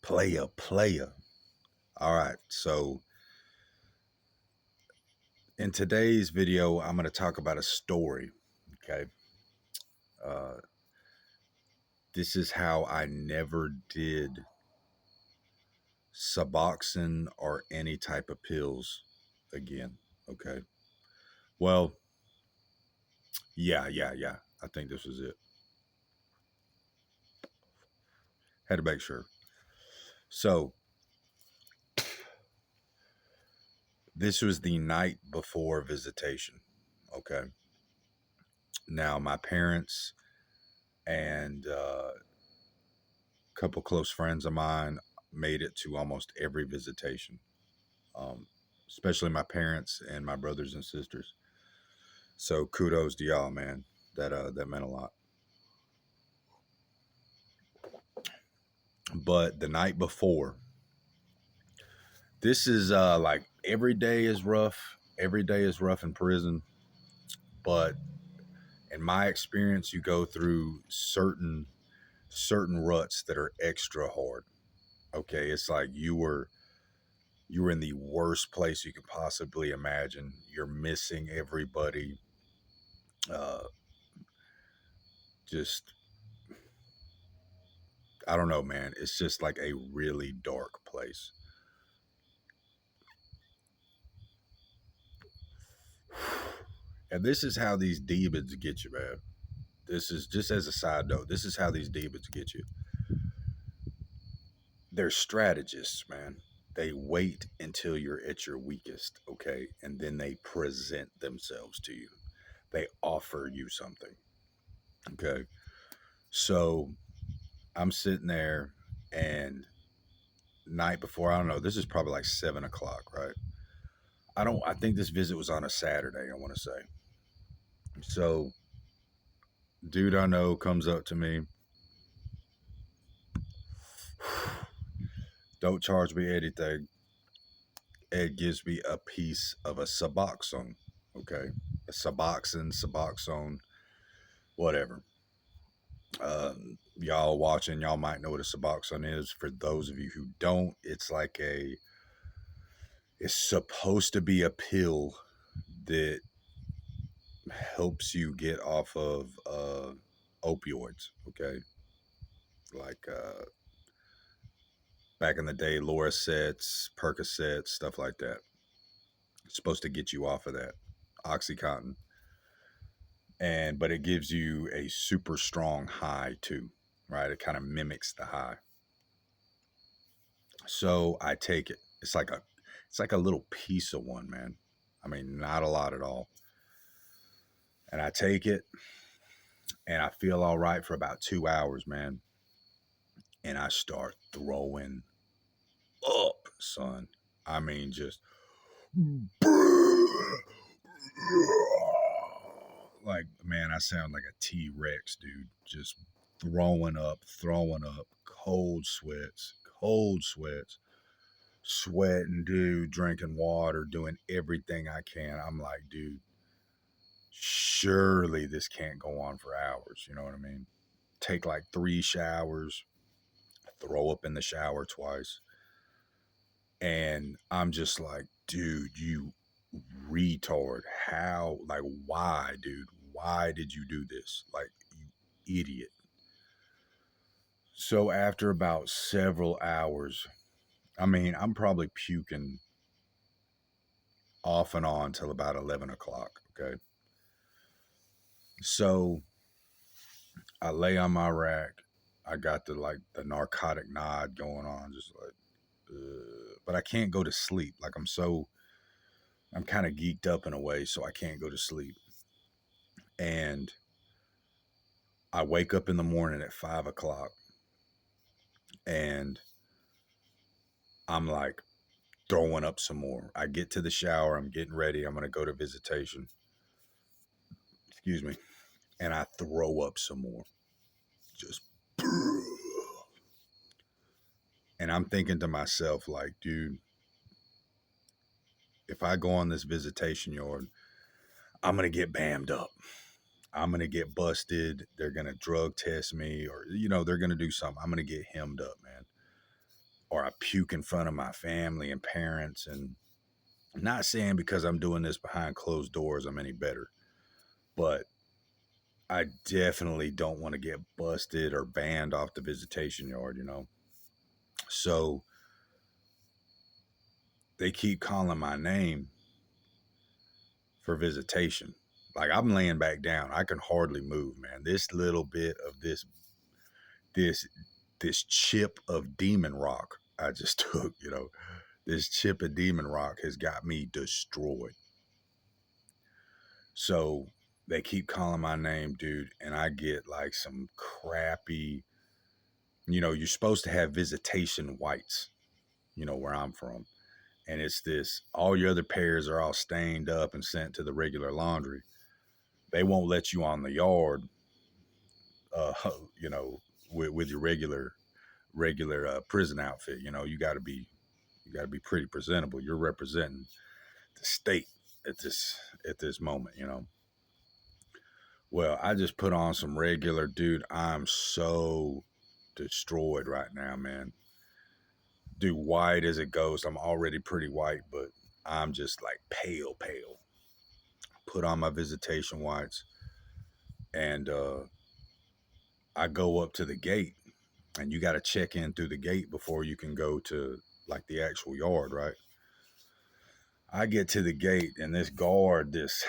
Player. All right. So in today's video, I'm going to talk about a story. Okay. Uh, this is how I never did Suboxone or any type of pills again. Okay. Well, yeah. I think this was it. Had to make sure. So this was the night before visitation. Okay. Now, my parents and a couple close friends of mine made it to almost every visitation, especially my parents and my brothers and sisters. So kudos to y'all, man. That meant a lot. But the night before, this is like every day is rough. Every day is rough in prison. But in my experience, you go through certain ruts that are extra hard. Okay, it's like you were in the worst place you could possibly imagine. You're missing everybody. Uh, just I don't know, man. It's just like a really dark place. And this is how these demons get you, man. This is just as a side note. This is how these demons get you. They're strategists, man. They wait until you're at your weakest, okay? And then they present themselves to you. They offer you something, okay? So I'm sitting there, and night before, I don't know, this is probably like 7 o'clock, right? I think this visit was on a Saturday, I want to say. So dude I know comes up to me. Don't charge me anything. Ed gives me a piece of a Suboxone. Okay. A Suboxone, whatever. Y'all watching, y'all might know what a Suboxone is. For those of you who don't, it's supposed to be a pill that helps you get off of opioids. Okay. Like back in the day, Loracets, Percocets, stuff like that. It's supposed to get you off of that. Oxycontin. But it gives you a super strong high too, right? It kind of mimics the high. So I take it. It's like a little piece of one, man. I mean, not a lot at all. And I take it, and I feel all right for about 2 hours, man. And I start throwing up, son. I mean, just like, man, I sound like a T-Rex, dude. Just throwing up, cold sweats, sweating, dude, drinking water, doing everything I can. I'm like, dude, surely this can't go on for hours. You know what I mean? Take like 3 showers, throw up in the shower twice. And I'm just like, dude, you retard. How? Like, why, dude? Why did you do this? Like, you idiot. So after about several hours, I mean, I'm probably puking off and on till about 11 o'clock. Okay. So I lay on my rack. I got the narcotic nod going on, just like, but I can't go to sleep. Like I'm kind of geeked up in a way, so I can't go to sleep. And I wake up in the morning at 5 o'clock, and I'm like throwing up some more. I get to the shower. I'm getting ready. I'm going to go to visitation. Excuse me. And I throw up some more. Just. And I'm thinking to myself, like, dude, if I go on this visitation yard, I'm going to get bammed up. I'm going to get busted. They're going to drug test me, or, they're going to do something. I'm going to get hemmed up, man. puke in front of my family and parents. And I'm not saying because I'm doing this behind closed doors I'm any better, but I definitely don't want to get busted or banned off the visitation yard, you know? So they keep calling my name for visitation. Like I'm laying back down. I can hardly move, man. This little bit of this this chip of demon rock I just took, you know. This chip of demon rock has got me destroyed. So they keep calling my name, dude, and I get like some crappy, you know, you're supposed to have visitation whites, you know, where I'm from. And it's this, all your other pairs are all stained up and sent to the regular laundry. They won't let you on the yard, uh, you know, with your regular prison outfit. You know, you got to be pretty presentable. You're representing the state at this moment, you know. Well, I just put on some regular, dude. I'm so destroyed right now, man. Dude, white as it goes. I'm already pretty white, but I'm just like pale, pale. Put on my visitation whites, and I go up to the gate, and you got to check in through the gate before you can go to like the actual yard, right? I get to the gate, and this guard, this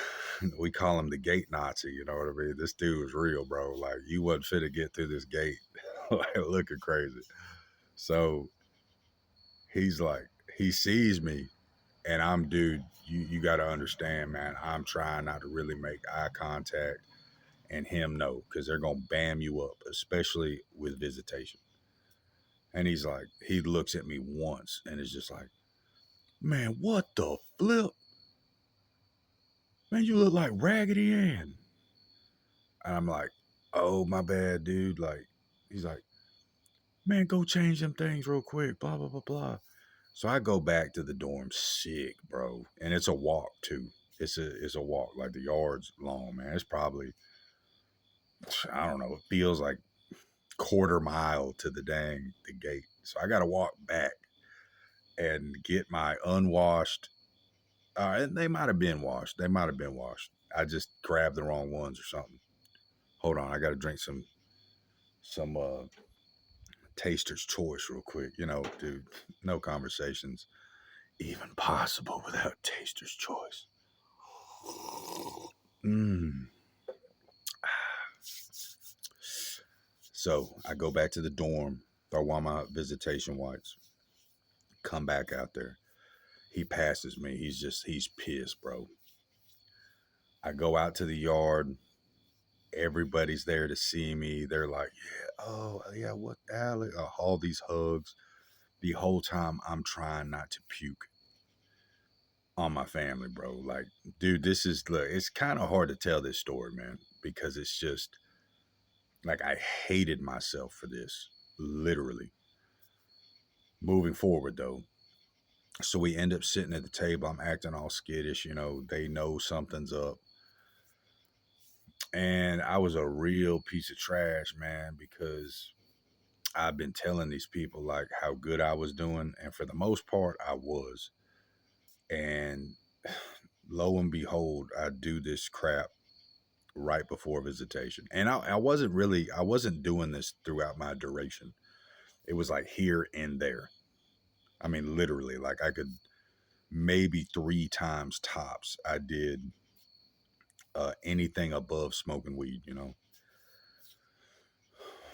we call him the gate Nazi. You know what I mean? This dude was real, bro. Like you wasn't fit to get through this gate, like looking crazy. So he's like, he sees me, and I'm, dude. You got to understand, man. I'm trying not to really make eye contact, and him no, because they're gonna bam you up, especially with visitation. And he's like, he looks at me once, and is just like, man, what the flip? Man, you look like Raggedy Ann. And I'm like, oh, my bad, dude. Like, he's like, man, go change them things real quick, blah, blah, blah, blah. So I go back to the dorm sick, bro. And it's a walk, too. It's a walk. Like, the yard's long, man. It's probably, I don't know, it feels like quarter mile to the gate. So I got to walk back and get my unwashed, and they might have been washed. They might have been washed. I just grabbed the wrong ones or something. Hold on, I got to drink some taster's choice real quick. You know, dude, no conversations even possible without taster's choice. Mm. So I go back to the dorm, throw on my visitation whites, come back out there. He passes me. He's pissed, bro. I go out to the yard. Everybody's there to see me. They're like, yeah, oh, yeah, what, Alex? All these hugs. The whole time I'm trying not to puke on my family, bro. Like, dude, this is, look, it's kind of hard to tell this story, man, because it's just like I hated myself for this, literally. Moving forward, though. So we end up sitting at the table. I'm acting all skittish, you know, they know something's up. And I was a real piece of trash, man, because I've been telling these people like how good I was doing. And for the most part, I was. And lo and behold, I do this crap right before visitation. And I wasn't doing this throughout my duration. It was like here and there. I mean, literally, like I could maybe three times tops. I did anything above smoking weed, you know.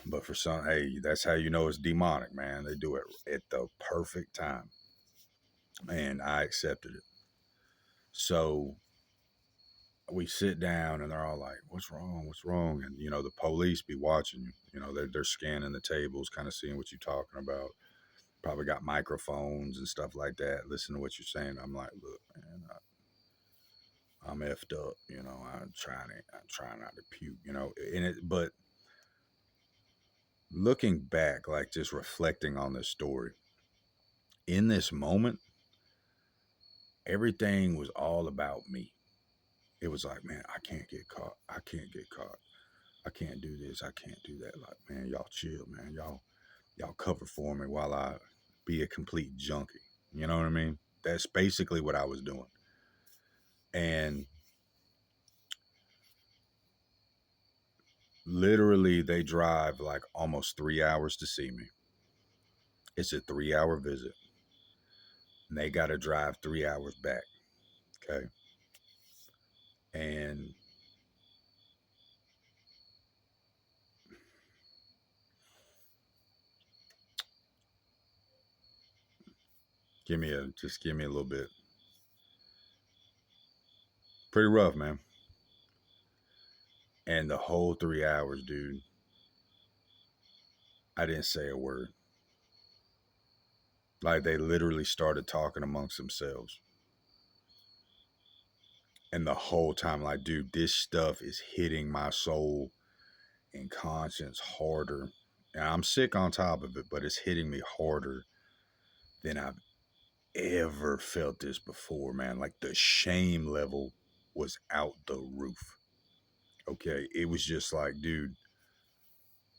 But for some, hey, that's how you know it's demonic, man. They do it at the perfect time. And I accepted it. So we sit down and they're all like, what's wrong? What's wrong? And, you know, the police be watching you. You know, they're scanning the tables, kind of seeing what you're talking about. Probably got microphones and stuff like that. Listen to what you're saying. I'm like, look, man, I'm effed up. You know, I'm trying not to puke, you know, but looking back, like just reflecting on this story, in this moment, everything was all about me. It was like, man, I can't get caught. I can't get caught. I can't do this. I can't do that. Like, man, y'all chill, man. Y'all cover for me while I be a complete junkie. You know what I mean? That's basically what I was doing. And literally, they drive like almost 3 hours to see me. It's a 3 hour visit. And they got to drive 3 hours back. Okay. And give me a little bit. Pretty rough, man. And the whole 3 hours, dude, I didn't say a word. Like they literally started talking amongst themselves. And the whole time, like, dude, this stuff is hitting my soul and conscience harder. And I'm sick on top of it, but it's hitting me harder than I've ever felt this before, man. Like the shame level was out the roof. Okay. It was just like, dude,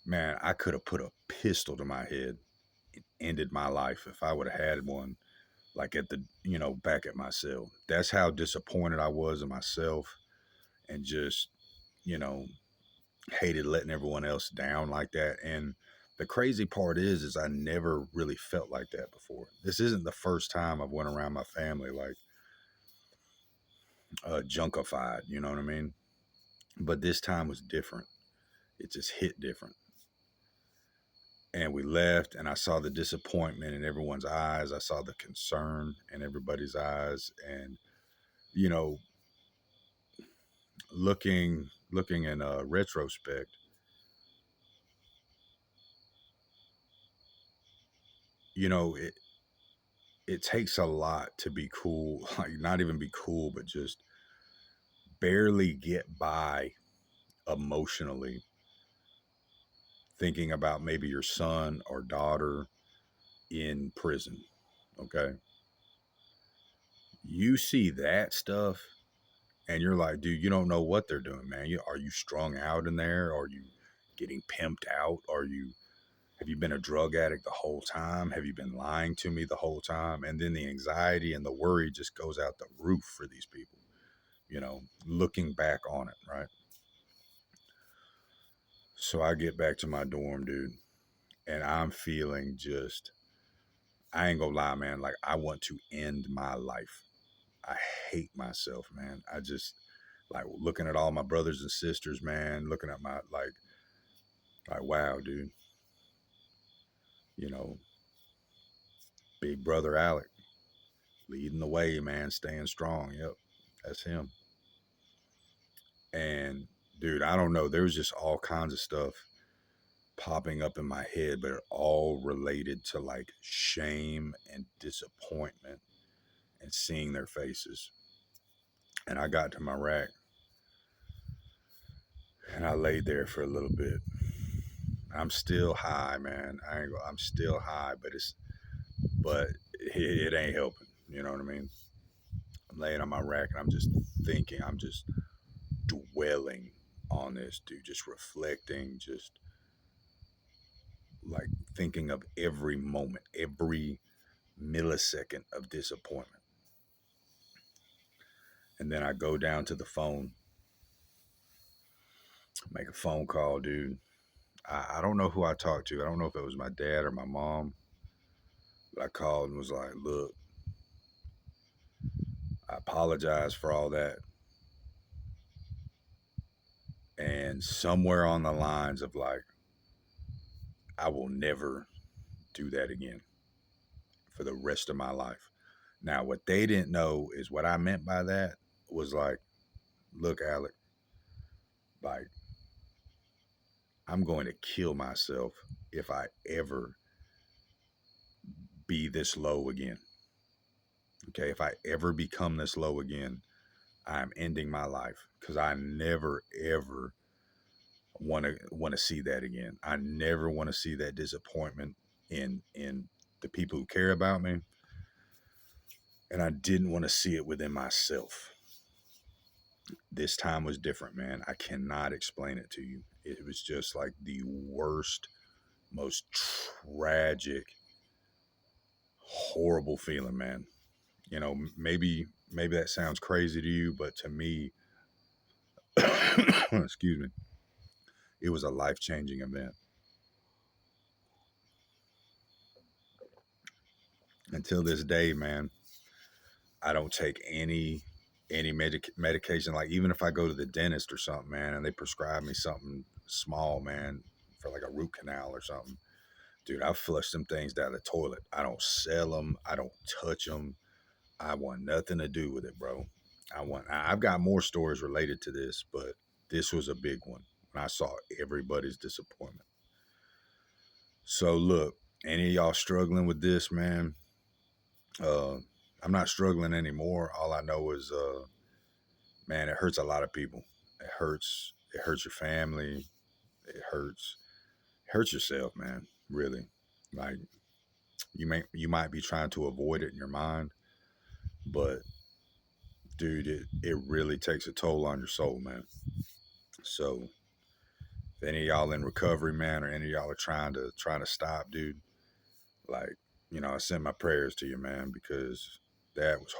man, I could have put a pistol to my head and ended my life if I would have had one, like at the, back at my cell. That's how disappointed I was in myself and just, you know, hated letting everyone else down like that. And the crazy part is I never really felt like that before. This isn't the first time I've went around my family like junkified, you know what I mean? But this time was different. It just hit different. And we left, and I saw the disappointment in everyone's eyes. I saw the concern in everybody's eyes, and you know, looking in retrospect, it takes a lot to be cool, like not even be cool, but just barely get by emotionally, thinking about maybe your son or daughter in prison. Okay, you see that stuff and you're like, dude, you don't know what they're doing, man. Are you strung out in there? Are you getting pimped out? Have you been a drug addict the whole time? Have you been lying to me the whole time? And then the anxiety and the worry just goes out the roof for these people, looking back on it, right? So I get back to my dorm, dude, and I'm feeling just, I ain't gonna lie, man, like I want to end my life. I hate myself, man. I just, like looking at all my brothers and sisters, man, looking at my, like, wow, dude, you know, big brother Alec leading the way, man, staying strong. Yep, that's him. And dude, I don't know. There's just all kinds of stuff popping up in my head, but it all related to like shame and disappointment and seeing their faces. And I got to my rack and I laid there for a little bit. I'm still high, man. I'm still high, but it ain't helping. You know what I mean? I'm laying on my rack and I'm just thinking, I'm just dwelling on this, dude, just reflecting, just like thinking of every moment, every millisecond of disappointment. And then I go down to the phone, make a phone call, dude. I don't know who I talked to. I don't know if it was my dad or my mom, but I called and was like, look, I apologize for all that. And somewhere on the lines of like, I will never do that again for the rest of my life. Now, what they didn't know is what I meant by that was like, look, Alec, like, I'm going to kill myself if I ever be this low again. Okay. If I ever become this low again, I'm ending my life because I never, ever want to see that again. I never want to see that disappointment in the people who care about me. And I didn't want to see it within myself. This time was different, man. I cannot explain it to you. It was just like the worst, most tragic horrible feeling, man. You know, maybe that sounds crazy to you, but to me, excuse me, it was a life changing event. Until this day, man, I don't take any medication. Like even if I go to the dentist or something, man, and they prescribe me something small, man, for like a root canal or something, dude, I flush them things down the toilet. I don't sell them. I don't touch them. I want nothing to do with it, bro. I've got more stories related to this, but this was a big one when I saw everybody's disappointment. So look, any of y'all struggling with this, man? Uh, I'm not struggling anymore. All I know is, man, it hurts a lot of people. It hurts. It hurts your family. It hurts. It hurts yourself, man. Really, like you might be trying to avoid it in your mind, but dude, it really takes a toll on your soul, man. So if any of y'all in recovery, man, or any of y'all are trying to stop, dude, like, I send my prayers to you, man, because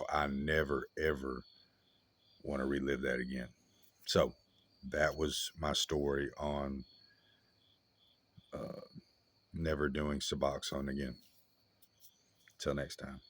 I never ever want to relive that again. So that was my story on uh, never doing Suboxone again. Till next time.